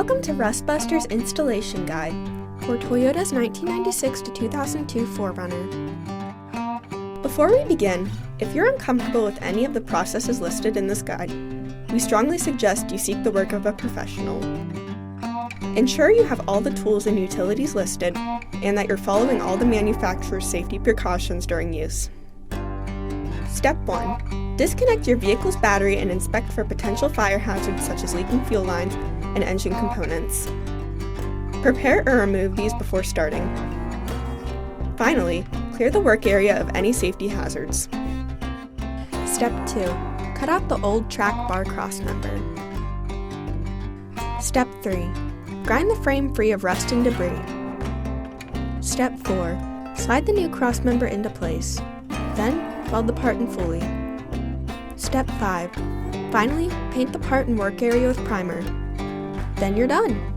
Welcome to Rustbuster's Installation Guide for Toyota's 1996 to 2002 4Runner. Before we begin, if you're uncomfortable with any of the processes listed in this guide, we strongly suggest you seek the work of a professional. Ensure you have all the tools and utilities listed and that you're following all the manufacturer's safety precautions during use. Step 1. Disconnect your vehicle's battery and inspect for potential fire hazards such as leaking fuel lines and engine components. Prepare or remove these before starting. Finally, clear the work area of any safety hazards. Step 2. Cut out the old track bar crossmember. Step 3. Grind the frame free of rust and debris. Step 4. Slide the new crossmember into place. Then, weld the part in fully. Step 5. Finally, paint the part and work area with primer. Then you're done!